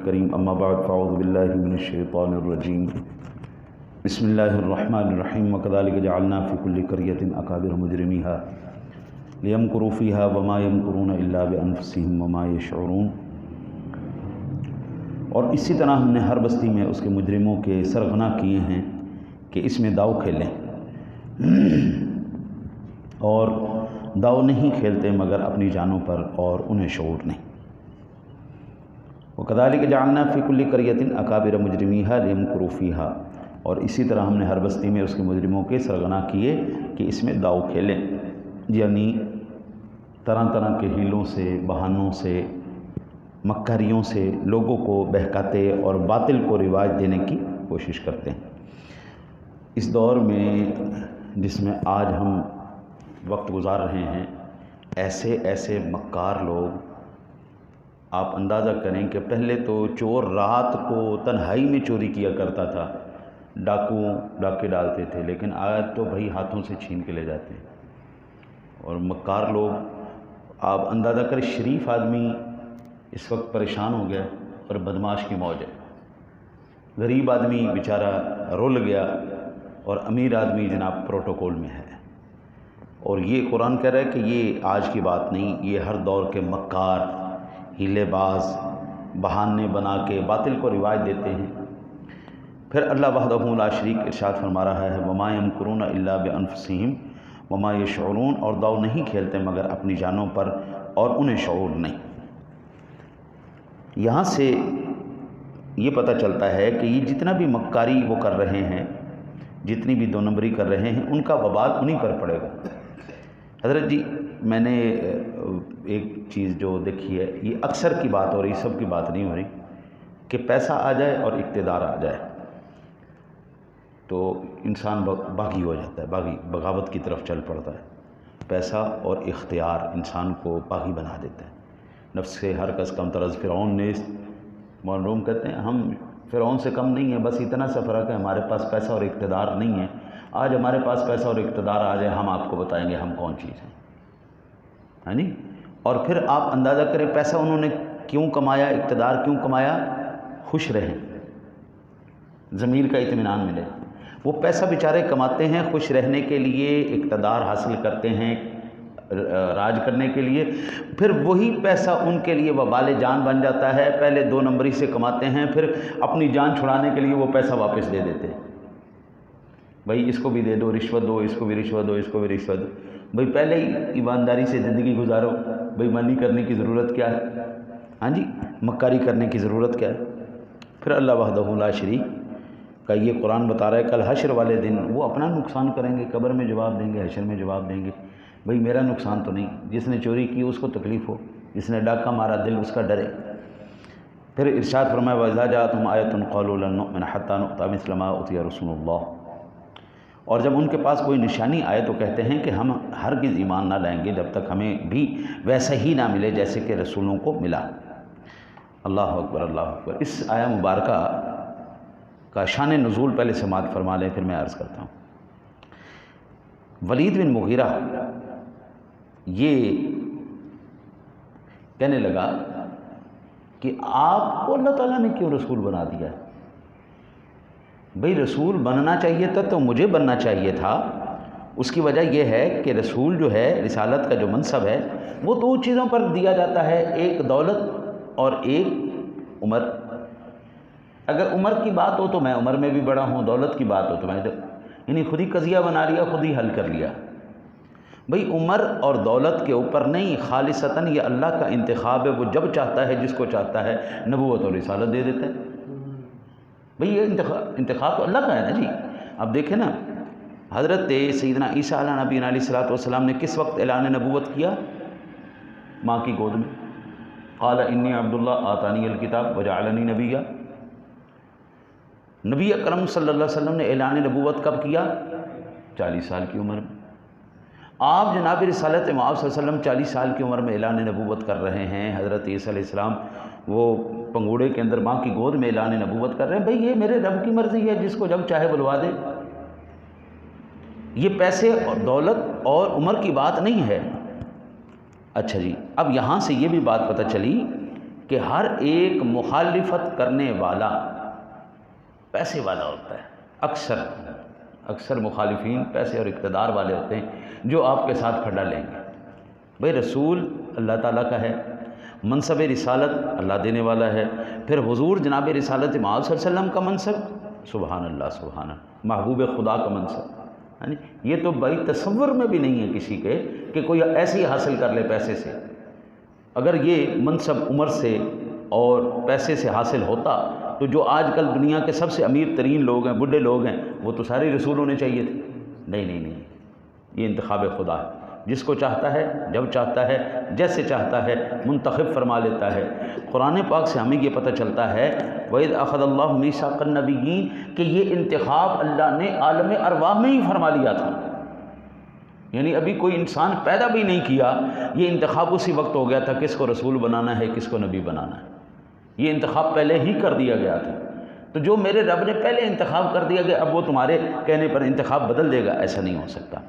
الكريم أما بعد فأعوذ بالله من الشيطان الرجيم بسم الله الرحمن الرحيم وكذلك جعلنا في كل قرية أكابر مجرميها ليمكروا فيها وما يمكرون إلا بأنفسهم وما يشعرون۔ اور اسی طرح ہم نے ہر بستی میں اس کے مجرموں کے سرغنا کیے ہیں کہ اس میں داؤ کھیلیں، اور داؤ نہیں کھیلتے مگر اپنی جانوں پر اور انہیں شعور نہیں۔ وَكَذَلِكَ جَعَلْنَا فِي كُلِّ قَرْيَةٍ أَكَابِرَ مُجْرِمِيهَا لِيَمْكُرُوا فِيهَا، اور اسی طرح ہم نے ہر بستی میں اس کے مجرموں کے سرغنا کیے کہ اس میں داؤ کھیلیں، یعنی طرح طرح کے ہیلوں سے، بہانوں سے، مکاریوں سے لوگوں کو بہکاتے اور باطل کو رواج دینے کی کوشش کرتے ہیں۔ اس دور میں جس میں آج ہم وقت گزار رہے ہیں، ایسے ایسے مکار لوگ، آپ اندازہ کریں کہ پہلے تو چور رات کو تنہائی میں چوری کیا کرتا تھا، ڈاکے ڈالتے تھے، لیکن آج تو بھائی ہاتھوں سے چھین کے لے جاتے ہیں۔ اور مکار لوگ، آپ اندازہ کریں شریف آدمی اس وقت پریشان ہو گیا اور بدماش کی موج ہے، غریب آدمی بیچارہ رول گیا اور امیر آدمی جناب پروٹوکول میں ہے۔ اور یہ قرآن کہہ رہا ہے کہ یہ آج کی بات نہیں، یہ ہر دور کے مکار، ہیلے باز، بہانے بنا کے باطل کو رواج دیتے ہیں۔ پھر اللہ وحدہ لا شریک ارشاد فرما رہا ہے وما یمکرون الا بانفسہم وما یشعرون، اور داؤ نہیں کھیلتے مگر اپنی جانوں پر اور انہیں شعور نہیں۔ یہاں سے یہ پتہ چلتا ہے کہ یہ جتنا بھی مکاری وہ کر رہے ہیں، جتنی بھی دو نمبری کر رہے ہیں، ان کا وبال انہی پر پڑے گا۔ حضرت جی، میں نے ایک چیز جو دیکھی ہے، یہ اکثر کی بات ہو رہی، سب کی بات نہیں ہو رہی، کہ پیسہ آ جائے اور اقتدار آ جائے تو انسان باغی ہو جاتا ہے، بغاوت کی طرف چل پڑتا ہے۔ پیسہ اور اختیار انسان کو باغی بنا دیتا ہے۔ نفس سے ہر کس کم ترز فرعون نے، معلوم کہتے ہیں ہم فرعون سے کم نہیں ہیں، بس اتنا سا فرق ہے ہمارے پاس پیسہ اور اقتدار نہیں ہے۔ آج ہمارے پاس پیسہ اور اقتدار آ جائے، ہم آپ کو بتائیں گے ہم کون چیز ہیں، ہاں جی۔ اور پھر آپ اندازہ کریں پیسہ انہوں نے کیوں کمایا، اقتدار کیوں کمایا؟ خوش رہیں، ضمیر کا اطمینان ملے۔ وہ پیسہ بیچارے کماتے ہیں خوش رہنے کے لیے، اقتدار حاصل کرتے ہیں راج کرنے کے لیے، پھر وہی پیسہ ان کے لیے وبال جان بن جاتا ہے۔ پہلے دو نمبری سے کماتے ہیں، پھر اپنی جان چھڑانے کے لیے وہ پیسہ واپس دے دیتے ہیں۔ بھائی اس کو بھی دے دو، رشوت دو، اس کو بھی رشوت دو، اس کو بھی رشوت دو۔ بھائی پہلے ہی ایمانداری سے زندگی گزارو، بھائی منی کرنے کی ضرورت کیا ہے؟ ہاں جی، مکاری کرنے کی ضرورت کیا ہے؟ پھر اللہ وحدہ لا شریک کا یہ قرآن بتا رہا ہے کل حشر والے دن وہ اپنا نقصان کریں گے، قبر میں جواب دیں گے، حشر میں جواب دیں گے۔ بھئی میرا نقصان تو نہیں، جس نے چوری کی اس کو تکلیف ہو، جس نے ڈاکہ مارا دل اس کا ڈرے۔ پھر ارشاد فرمایا وَإِذَا جَاءَتْهُمْ آیَةٌ قَالُوا لَن نُؤْمِنَ حَتَّىٰ نُؤْتَىٰ مِثْلَ مَا أُوتِیَ رُسُولُ اللَّهِ، اور جب ان کے پاس کوئی نشانی آئے تو کہتے ہیں کہ ہم ہرگز ایمان نہ لائیں گے جب تک ہمیں بھی ویسا ہی نہ ملے جیسے کہ رسولوں کو ملا۔ اللہ اکبر، اللہ اکبر۔ اس آیہ مبارکہ کا شان نزول پہلے سماعت فرما لیں، پھر میں عرض کرتا ہوں۔ ولید بن مغیرہ یہ کہنے لگا کہ آپ کو اللہ تعالیٰ نے کیوں رسول بنا دیا ہے؟ بھئی رسول بننا چاہیے تھا تو مجھے بننا چاہیے تھا۔ اس کی وجہ یہ ہے کہ رسول جو ہے، رسالت کا جو منصب ہے، وہ دو چیزوں پر دیا جاتا ہے، ایک دولت اور ایک عمر۔ اگر عمر کی بات ہو تو میں عمر میں بھی بڑا ہوں، دولت کی بات ہو تو میں یعنی خود ہی قضیہ بنا لیا، خود ہی حل کر لیا۔ بھئی عمر اور دولت کے اوپر نہیں، خالصتاً یہ اللہ کا انتخاب ہے، وہ جب چاہتا ہے جس کو چاہتا ہے نبوت اور رسالت دے دیتا ہے۔ بھئی یہ انتخاب تو اللہ کا ہے نا جی۔ اب دیکھیں نا، حضرت سیدنا عیسیٰ علیہ نبینا علیہ الصلوۃ والسلام نے کس وقت اعلان نبوت کیا؟ ماں کی گود میں۔ قال انی عبد اللہ آتانی الکتاب وجعلنی نبیا۔ نبی اکرم صلی اللہ علیہ وسلم نے اعلان نبوت کب کیا؟ 40 سال کی عمر میں۔ آپ جناب رسالت مآب صلی اللہ علیہ وسلم 40 سال کی عمر میں اعلان نبوت کر رہے ہیں۔ حضرت عیسیٰ علیہ السلام وہ پنگوڑے کے اندر ماں کی گود میں اعلان نبوت کر رہے ہیں۔ بھئی یہ میرے رب کی مرضی ہے، جس کو جب چاہے بلوا دے۔ یہ پیسے اور دولت اور عمر کی بات نہیں ہے۔ اچھا جی، اب یہاں سے یہ بھی بات پتہ چلی کہ ہر ایک مخالفت کرنے والا پیسے والا ہوتا ہے. اکثر مخالفین پیسے اور اقتدار والے ہوتے ہیں جو آپ کے ساتھ کھڑا لیں گے. بھئی رسول اللہ تعالیٰ کا ہے، منصب رسالت اللہ دینے والا ہے، پھر حضور جناب رسالت مآب صلی اللہ علیہ وسلم کا منصب، سبحان اللہ سبحان اللہ، محبوب خدا کا منصب، یعنی یہ تو بھائی تصور میں بھی نہیں ہے کسی کے کہ کوئی ایسے ہی حاصل کر لے پیسے سے. اگر یہ منصب عمر سے اور پیسے سے حاصل ہوتا تو جو آج کل دنیا کے سب سے امیر ترین لوگ ہیں، بڈھے لوگ ہیں، وہ تو سارے رسول ہونے چاہیے تھے. نہیں، یہ انتخاب خدا ہے. جس کو چاہتا ہے، جب چاہتا ہے، جیسے چاہتا ہے منتخب فرما لیتا ہے. قرآن پاک سے ہمیں یہ پتہ چلتا ہے وَإِذْ أَخَذَ اللَّهُ مِيثَاقَ النَّبِيِّينَ کہ یہ انتخاب اللہ نے عالم ارواح میں ہی فرما لیا تھا. یعنی ابھی کوئی انسان پیدا بھی نہیں کیا، یہ انتخاب اسی وقت ہو گیا تھا کس کو رسول بنانا ہے، کس کو نبی بنانا ہے. یہ انتخاب پہلے ہی کر دیا گیا تھا. تو جو میرے رب نے پہلے انتخاب کر دیا گیا اب وہ تمہارے کہنے پر انتخاب بدل دے گا، ایسا نہیں ہو سکتا.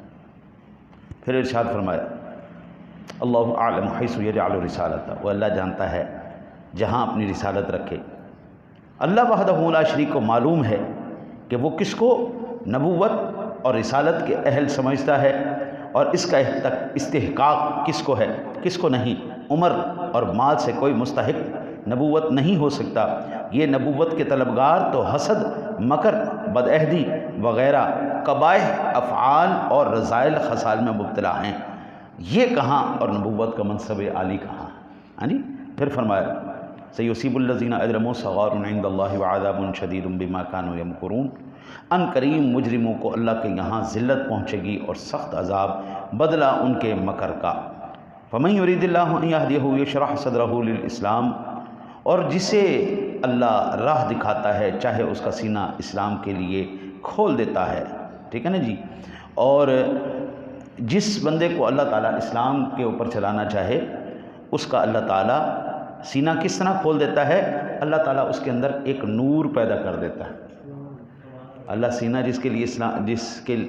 پھر ارشاد فرمایا اللہ اعلم حیث یجعل رسالتہ، وہ اللہ جانتا ہے جہاں اپنی رسالت رکھے. اللہ وحدہ لا شریک کو معلوم ہے کہ وہ کس کو نبوت اور رسالت کے اہل سمجھتا ہے اور اس کا استحقاق کس کو ہے، کس کو نہیں. عمر اور مال سے کوئی مستحق نبوت نہیں ہو سکتا. یہ نبوت کے طلبگار تو حسد، مکر، بدعہدی وغیرہ قبائح افعال اور رذائل خصال میں مبتلا ہیں. یہ کہاں اور نبوت کا منصب عالی کہاں. پھر فرمایا سیصیب الذین اجرموا صغار عند اللہ وعذاب شدید بما كانوا یمکرون. ان قریب مجرموں کو اللہ کے یہاں ذلت پہنچے گی اور سخت عذاب بدلہ ان کے مکر کا. فمن یرید اللہ ان یہدیہ یشرح صدرہ للاسلام، اور جسے اللہ راہ دکھاتا ہے چاہے اس کا سینہ اسلام کے لیے کھول دیتا ہے. ٹھیک ہے نا جی. اور جس بندے کو اللہ تعالیٰ اسلام کے اوپر چلانا چاہے اس کا اللہ تعالیٰ سینہ کس طرح کھول دیتا ہے؟ اللہ تعالیٰ اس کے اندر ایک نور پیدا کر دیتا ہے. اللہ سینہ جس کے لیے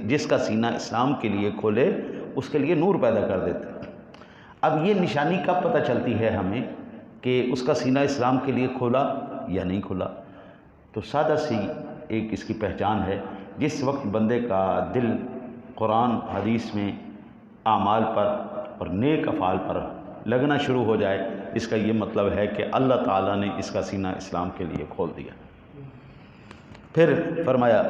جس کا سینہ اسلام کے لیے کھولے اس کے لیے نور پیدا کر دیتا ہے. اب یہ نشانی کب پتہ چلتی ہے ہمیں کہ اس کا سینہ اسلام کے لیے کھولا یا نہیں کھولا؟ تو سادہ سی ایک اس کی پہچان ہے، جس وقت بندے کا دل قرآن حدیث میں اعمال پر اور نیک افعال پر لگنا شروع ہو جائے، اس کا یہ مطلب ہے کہ اللہ تعالیٰ نے اس کا سینہ اسلام کے لیے کھول دیا. پھر فرمایا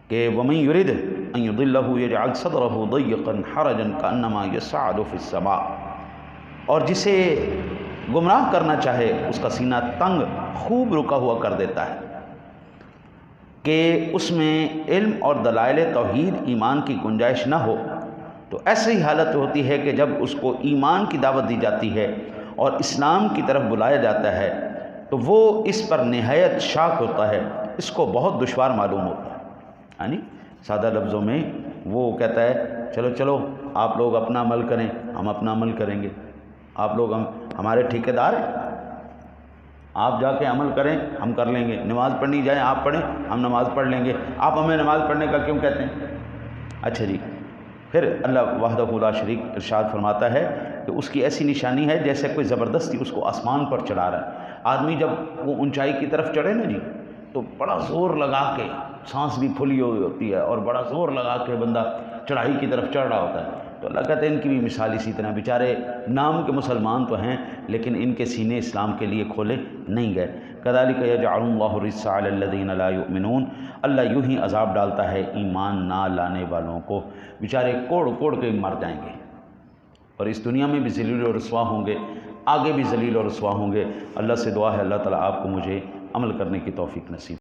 کہ وَمَن يُرِدْ أَن يُضِلَّهُ يَجْعَلْ صَدْرَهُ ضَيِّقًا حَرَجًا كَأَنَّمَا يَصْعَدُ فِي السَّمَاءِ. اور جسے گمراہ کرنا چاہے اس کا سینہ تنگ خوب رکا ہوا کر دیتا ہے کہ اس میں علم اور دلائل توحید ایمان کی گنجائش نہ ہو. تو ایسی حالت ہوتی ہے کہ جب اس کو ایمان کی دعوت دی جاتی ہے اور اسلام کی طرف بلایا جاتا ہے تو وہ اس پر نہایت شاک ہوتا ہے، اس کو بہت دشوار معلوم ہوتا ہے. یعنی سادہ لفظوں میں وہ کہتا ہے چلو آپ لوگ اپنا عمل کریں، ہم اپنا عمل کریں گے. آپ لوگ ہمارے ٹھیکیدار ہیں، آپ جا کے عمل کریں ہم کر لیں گے. نماز پڑھنی جائیں آپ پڑھیں ہم نماز پڑھ لیں گے. آپ ہمیں نماز پڑھنے کا کیوں کہتے ہیں؟ اچھا جی. پھر اللہ وحدہ لا شریک ارشاد فرماتا ہے کہ اس کی ایسی نشانی ہے جیسے کوئی زبردستی اس کو آسمان پر چڑھا رہا ہے. آدمی جب وہ اونچائی کی طرف چڑھے نا جی تو بڑا زور لگا کے، سانس بھی پھولی ہوئی ہوتی ہے اور بڑا زور لگا کے بندہ چڑھائی کی طرف چڑھ رہا ہوتا ہے. تو اللہ کہتے ہیں ان کی بھی مثال اسی طرح، بیچارے نام کے مسلمان تو ہیں لیکن ان کے سینے اسلام کے لیے کھولے نہیں گئے. کذالک یجعل اللہ الرجس علی الذین لا یؤمنون. اللہ یوں ہی عذاب ڈالتا ہے ایمان نہ لانے والوں کو، بیچارے کوڑ کے مر جائیں گے اور اس دنیا میں بھی ذلیل و رسوا ہوں گے، آگے بھی ذلیل و رسوا ہوں گے. اللہ سے دعا ہے اللہ تعالیٰ آپ کو مجھے عمل کرنے کی توفیق نصیب